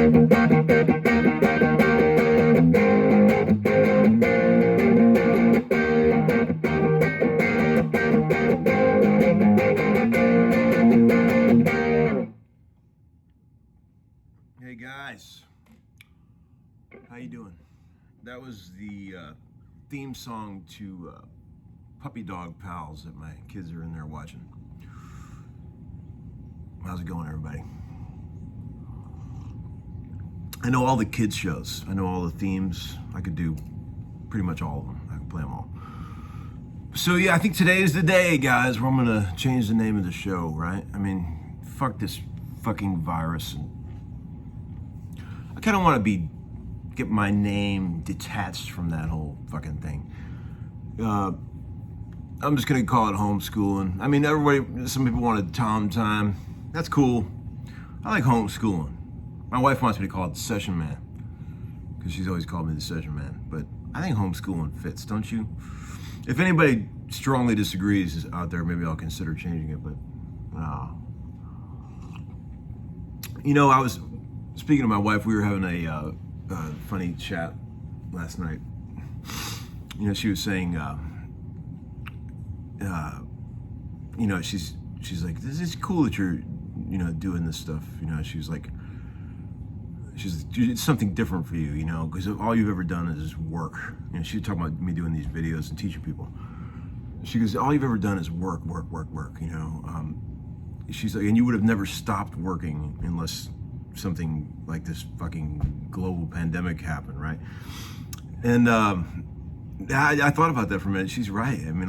Hey guys, how you doing? That was the theme song to Puppy Dog Pals that my kids are in there watching. How's it going, everybody? I know all the kids shows. I know all the themes. I could do pretty much all of them. I can play them all. So yeah, I think today is the day, guys, where I'm gonna change the name of the show, right? I mean, fuck this fucking virus. And I kind of want to get my name detached from that whole fucking thing. I'm just gonna call it homeschooling. I mean, some people wanted Tom Time. That's cool. I like homeschooling. My wife wants me to call it the Session Man because she's always called me the Session Man. But I think homeschooling fits, don't you? If anybody strongly disagrees out there, maybe I'll consider changing it. But you know, I was speaking to my wife. We were having a funny chat last night. You know, she was saying, you know, she's like, this is cool that you're, you know, doing this stuff. You know, she's it's something different for you, you know, because all you've ever done is work. You know, she was talking about me doing these videos and teaching people. She goes, all you've ever done is work, you know. She's like, and you would have never stopped working unless something like this fucking global pandemic happened, right? And I thought about that for a minute. She's right. I mean,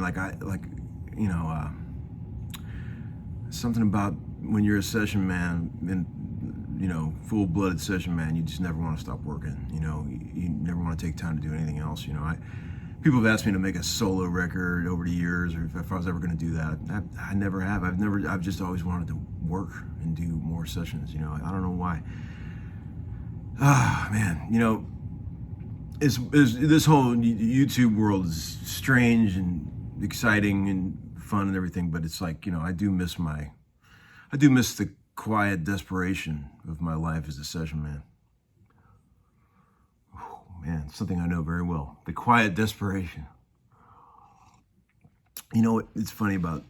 you know, something about when you're a session man and, you know, full-blooded session man, you just never want to stop working. You know, you never want to take time to do anything else. You know, people have asked me to make a solo record over the years, or if I was ever going to do that. I never have. I've just always wanted to work and do more sessions. You know, I don't know why. Ah, man, you know, this whole YouTube world is strange and exciting and fun and everything, but it's like, you know, I do miss the quiet desperation of my life as a session man. Oh, man, something I know very well. The quiet desperation. You know, it's funny about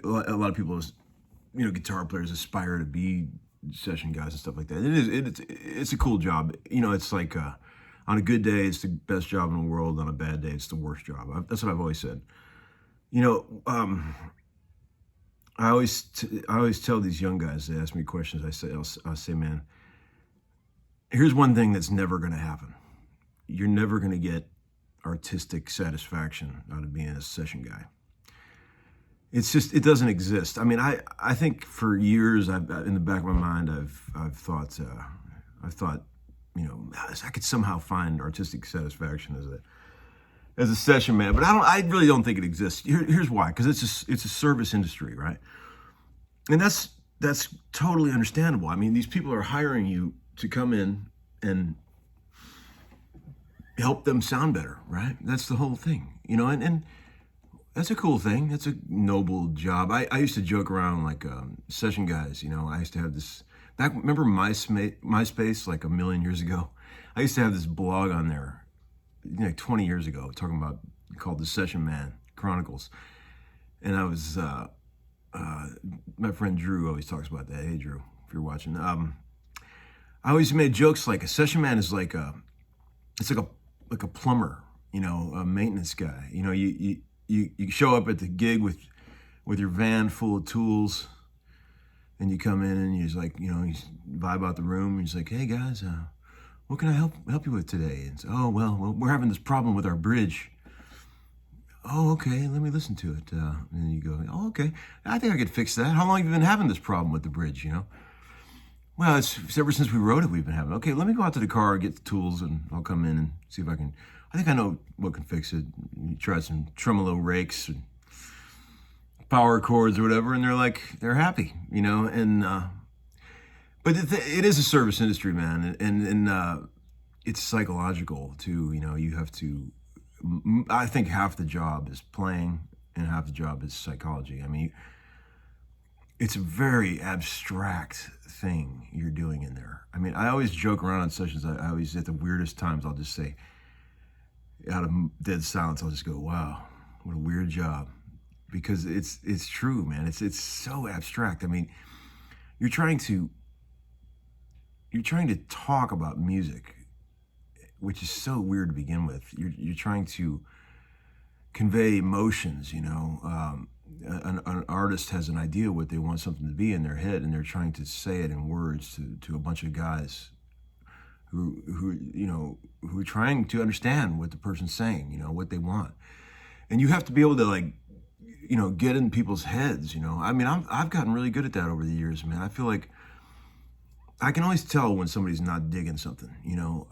a lot of people, you know, guitar players aspire to be session guys and stuff like that. It's a cool job. You know, it's like on a good day, it's the best job in the world. On a bad day, it's the worst job. That's what I've always said. You know, I always tell these young guys, they ask me questions, I'll say, man, here's one thing that's never going to happen. You're never going to get artistic satisfaction out of being a session guy. It's just, it doesn't exist. I mean, I think for years, in the back of my mind, I've thought, you know, I could somehow find artistic satisfaction as a session man, but I really don't think it exists. Here's why, because it's a service industry, right? And that's totally understandable. I mean, these people are hiring you to come in and help them sound better, right? That's the whole thing, you know, and that's a cool thing. That's a noble job. I used to joke around like session guys, you know, I used to have this, remember MySpace like a million years ago? I used to have this blog on there, you know, like 20 years ago, talking about, called the Session Man Chronicles. And I was, my friend Drew always talks about that. Hey, Drew, if you're watching. I always made jokes like a session man is like it's like a plumber, you know, a maintenance guy. You know, you show up at the gig with your van full of tools, and you come in and you're just like, you know, you vibe out the room, and you're just like, hey guys, what can I help you with today? And so, oh, well, we're having this problem with our bridge. Oh, okay, let me listen to it. And you go, oh, okay, I think I could fix that. How long have you been having this problem with the bridge, you know? Well, it's ever since we wrote it, we've been having. Okay, let me go out to the car, get the tools, and I'll come in and see if I can. I think I know what can fix it. You try some tremolo rakes and power chords or whatever, and they're happy, you know. And but it is a service industry, man, and it's psychological too. You know, you have to. I think half the job is playing, and half the job is psychology. I mean, it's a very abstract thing you're doing in there. I mean, I always joke around on sessions. I always, at the weirdest times, I'll just say, out of dead silence, I'll just go, wow, what a weird job. Because it's true, man. It's so abstract. I mean, you're trying to talk about music, which is so weird to begin with. You're trying to convey emotions, you know. An artist has an idea what they want something to be in their head, and they're trying to say it in words to a bunch of guys who are trying to understand what the person's saying, you know, what they want. And you have to be able to, like, you know, get in people's heads, you know. I mean, I've gotten really good at that over the years, man. I feel like I can always tell when somebody's not digging something, you know.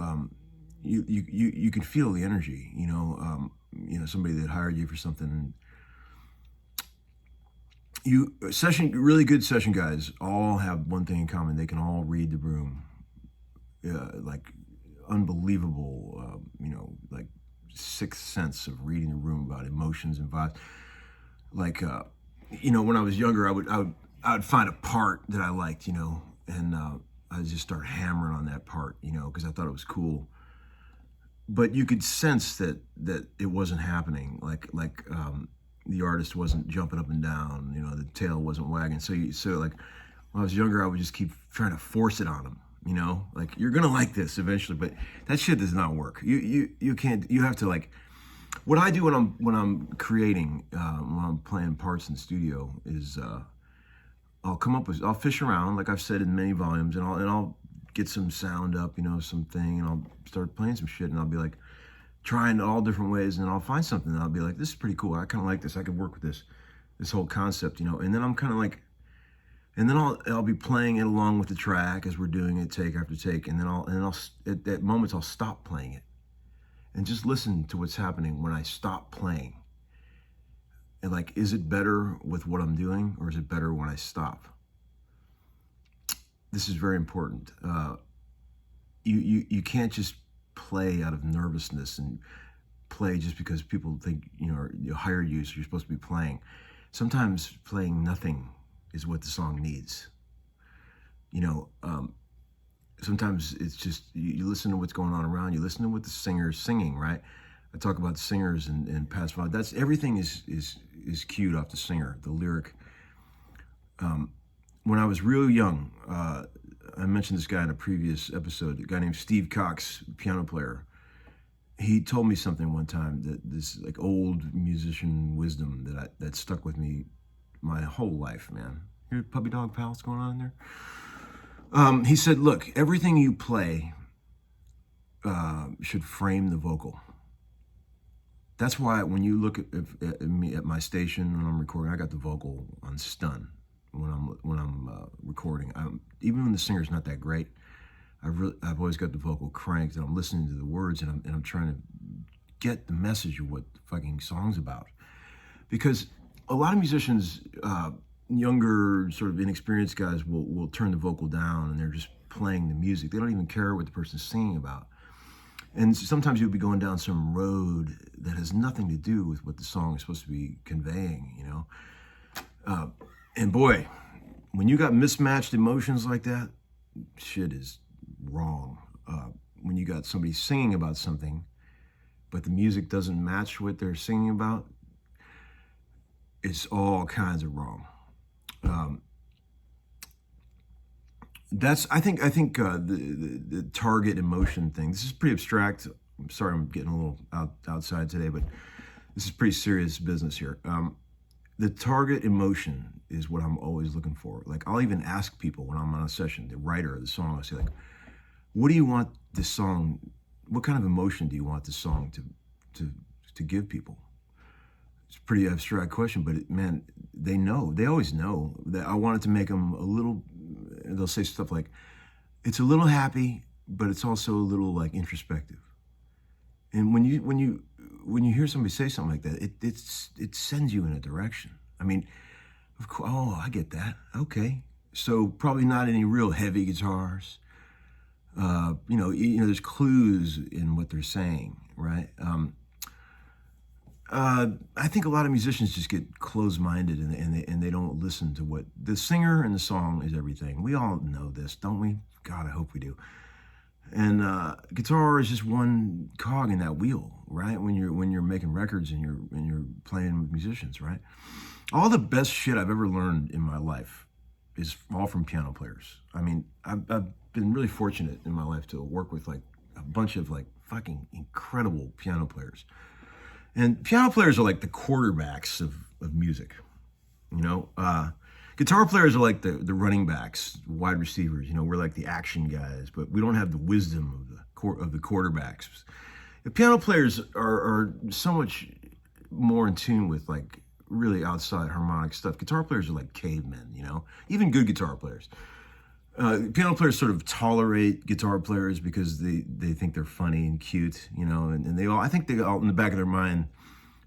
You can feel the energy, you know. Somebody that hired you for something. Really good session guys all have one thing in common. They can all read the room, like unbelievable, like sixth sense of reading the room about emotions and vibes. Like, when I was younger, I would find a part that I liked, you know, and I'd just start hammering on that part, you know, because I thought it was cool. But you could sense that it wasn't happening. Like the artist wasn't jumping up and down, you know, the tail wasn't wagging. So like when I was younger, I would just keep trying to force it on them, you know, like, you're gonna like this eventually, but that shit does not work. You can't. You have to, like, what I do when I'm creating, when I'm playing parts in the studio is I'll fish around, like I've said in many volumes, and I'll get some sound up, you know, something, and I'll start playing some shit, and I'll be like trying all different ways, and I'll find something, and I'll be like, this is pretty cool. I kind of like this. I could work with this whole concept, you know. And then I'm kind of like, and then I'll be playing it along with the track as we're doing it, take after take, and then I'll at moments I'll stop playing it and just listen to what's happening when I stop playing. And, like, is it better with what I'm doing, or is it better when I stop? This is very important. You can't just play out of nervousness and play just because people think, you know, you hired you, so you're supposed to be playing. Sometimes playing nothing is what the song needs. You know, sometimes it's just, you listen to what's going on around you, listen to what the singer's singing, right? I talk about singers and past five. That's, everything is cued off the singer, the lyric. When I was real young, I mentioned this guy in a previous episode, a guy named Steve Cox, piano player. He told me something one time, that this, like, old musician wisdom that stuck with me my whole life, man. Your puppy dog pal, what's going on in there? He said, look, everything you play should frame the vocal. That's why when you look at me at my station when I'm recording, I got the vocal on stun when I'm recording. Even when the singer's not that great, I've always got the vocal cranked, and I'm listening to the words, and I'm trying to get the message of what the fucking song's about. Because a lot of musicians, younger, sort of inexperienced guys, will turn the vocal down, and they're just playing the music. They don't even care what the person's singing about. And sometimes you'll be going down some road that has nothing to do with what the song is supposed to be conveying, you know? And boy, when you got mismatched emotions like that, shit is wrong. When you got somebody singing about something, but the music doesn't match what they're singing about, it's all kinds of wrong. I think the target emotion thing. This is pretty abstract. I'm sorry, I'm getting a little outside today, but this is pretty serious business here. The target emotion is what I'm always looking for. Like, I'll even ask people when I'm on a session, the writer of the song, I'll say, like, what do you want this song, what kind of emotion do you want this song to give people? It's a pretty abstract question, but man, they know. They always know that I wanted to make them a little, they'll say stuff like, it's a little happy, but it's also a little, like, introspective. And when you hear somebody say something like that, it sends you in a direction. I mean, of course, oh, I get that. Okay. So probably not any real heavy guitars. There's clues in what they're saying, right? I think a lot of musicians just get closed-minded and they don't listen to what the singer and the song is everything. We all know this, don't we? God, I hope we do. And guitar is just one cog in that wheel, right? When you're making records and you're playing with musicians, right? All the best shit I've ever learned in my life is all from piano players. I mean, I've been really fortunate in my life to work with like a bunch of like fucking incredible piano players. And piano players are like the quarterbacks of music, you know. Guitar players are like the running backs, wide receivers. You know, we're like the action guys, but we don't have the wisdom of the quarterbacks. The piano players are so much more in tune with like really outside harmonic stuff. Guitar players are like cavemen, you know, even good guitar players. Piano players sort of tolerate guitar players because they think they're funny and cute, you know, and they all, I think they all, in the back of their mind,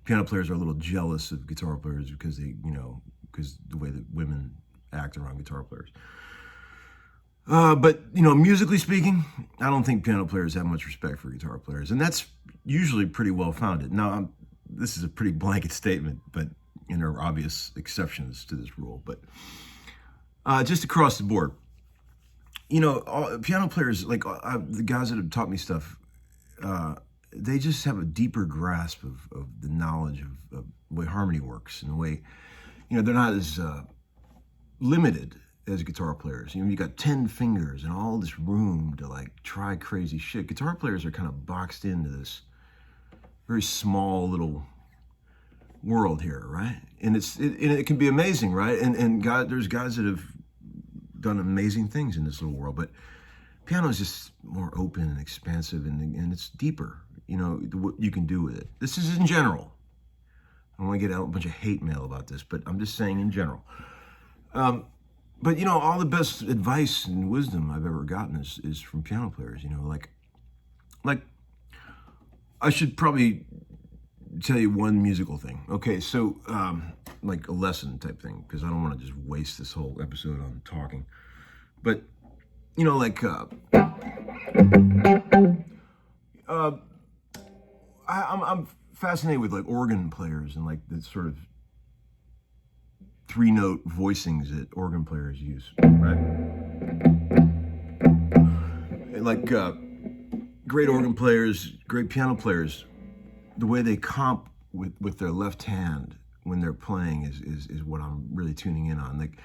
piano players are a little jealous of guitar players because they, you know, because the way that women act around guitar players. But, you know, musically speaking, I don't think piano players have much respect for guitar players, and that's usually pretty well founded. Now, this is a pretty blanket statement, but and there are obvious exceptions to this rule, but just across the board, you know, piano players, like the guys that have taught me stuff, they just have a deeper grasp of the knowledge of the way harmony works and the way, you know, they're not as limited as guitar players. You know, you got 10 fingers and all this room to like try crazy shit. Guitar players are kind of boxed into this very small little world here, right? And it can be amazing, right? And there's guys that have done amazing things in this little world, but piano is just more open and expansive, and it's deeper, you know, what you can do with it. This is in general. I don't want to get a bunch of hate mail about this, but I'm just saying in general. But, you know, all the best advice and wisdom I've ever gotten is from piano players, you know, like I should probably tell you one musical thing. Okay, so like a lesson type thing, because I don't want to just waste this whole episode on talking. But, you know, like I'm fascinated with like organ players and like the sort of 3-note voicings that organ players use, right? And like great organ players, great piano players, the way they comp with their left hand when they're playing is what I'm really tuning in on. Like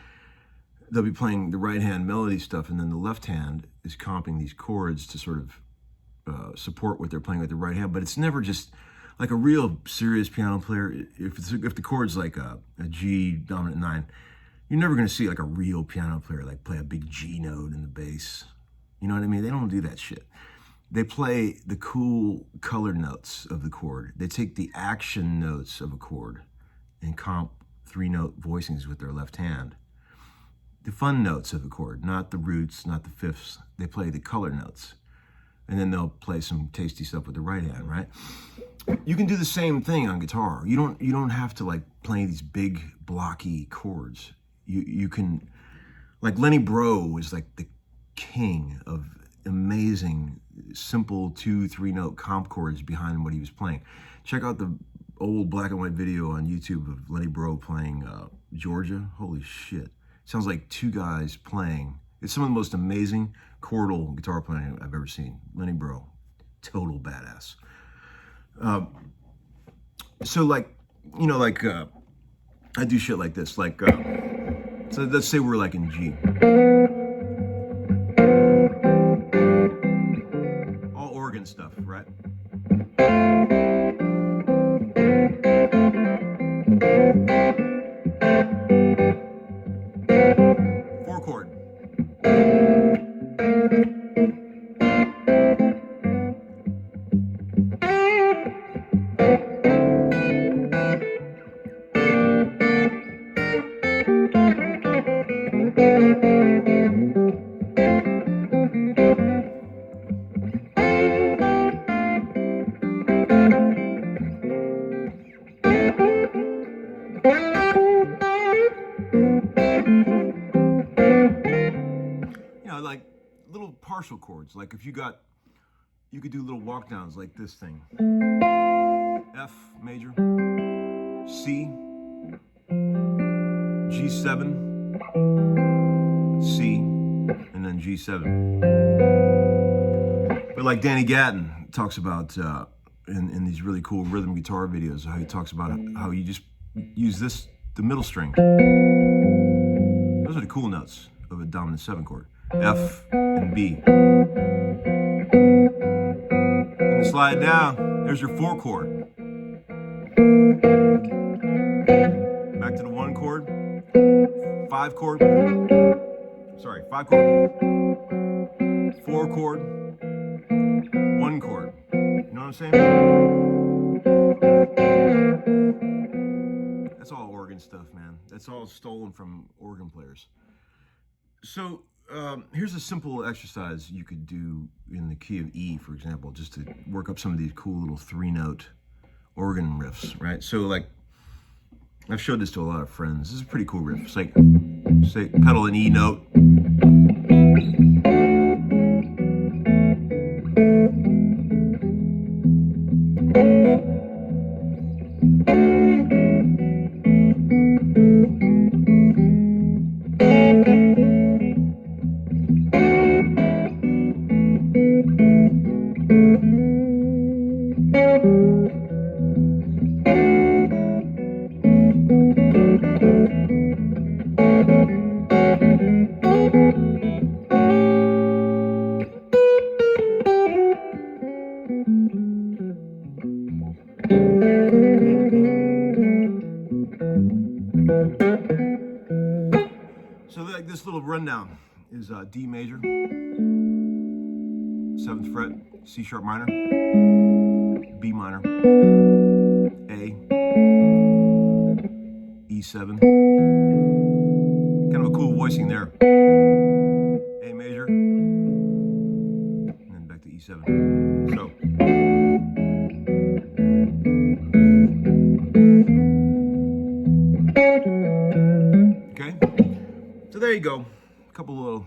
they'll be playing the right hand melody stuff, and then the left hand is comping these chords to sort of support what they're playing with the right hand. But it's never just like a real serious piano player. If the chord's like a G dominant 9, you're never going to see like a real piano player like play a big G note in the bass. You know what I mean? They don't do that shit. They play the cool colored notes of the chord. They take the action notes of a chord and comp 3-note voicings with their left hand. The fun notes of the chord, not the roots, not the fifths. They play the color notes. And then they'll play some tasty stuff with the right hand, right? You can do the same thing on guitar. You don't have to like play these big blocky chords. You can, like Lenny Breau was like the king of amazing simple 2-3-note comp chords behind what he was playing. Check out the old black and white video on YouTube of Lenny Breau playing Georgia. Holy shit. Sounds like two guys playing. It's some of the most amazing chordal guitar playing I've ever seen. Lenny Breau, total badass. So like, you know, like I do shit like this. Like, so let's say we're like in G. All organ stuff, right? 4-chord. You know, like little partial chords. Like if you could do little walk downs like this thing. F major, C, G7, C, and then G7. But like Danny Gatton talks about in these really cool rhythm guitar videos, how he talks about how you just use the middle string. Those are the cool notes of a dominant 7 chord. F and B. And then slide down, there's your 4 chord. Back to the 1 chord, 5 chord, 5 chord, 4 chord, 1 chord. You know what I'm saying? That's all organ stuff, man. That's all stolen from organ players. So here's a simple exercise you could do in the key of E, for example, just to work up some of these cool little 3-note organ riffs, right? So like, I've showed this to a lot of friends. This is a pretty cool riff. It's like, say, pedal an E note. So like this little rundown is D major, 7th fret, C sharp minor, B minor, A, E7. Kind of a cool voicing there. A major, and then back to E7. So. So there you go, a couple of little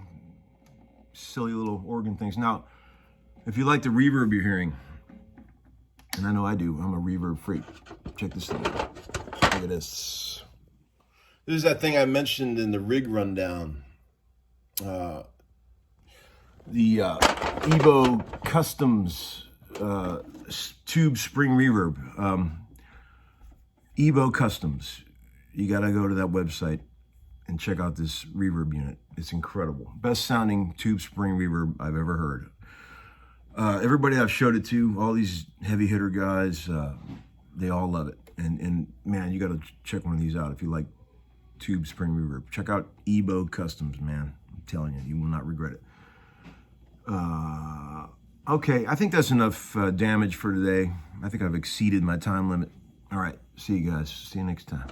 silly little organ things. Now, if you like the reverb you're hearing, and I know I do, I'm a reverb freak. Check this thing out. Look at this. This is that thing I mentioned in the rig rundown. The Evo Customs tube spring reverb. Evo Customs. You gotta go to that website and check out this reverb unit. It's incredible. Best sounding tube spring reverb I've ever heard. Everybody I've showed it to, all these heavy hitter guys, they all love it. And man, you gotta check one of these out if you like tube spring reverb. Check out Evo Customs, man. I'm telling you, you will not regret it. Okay, I think that's enough damage for today. I think I've exceeded my time limit. All right, see you guys. See you next time.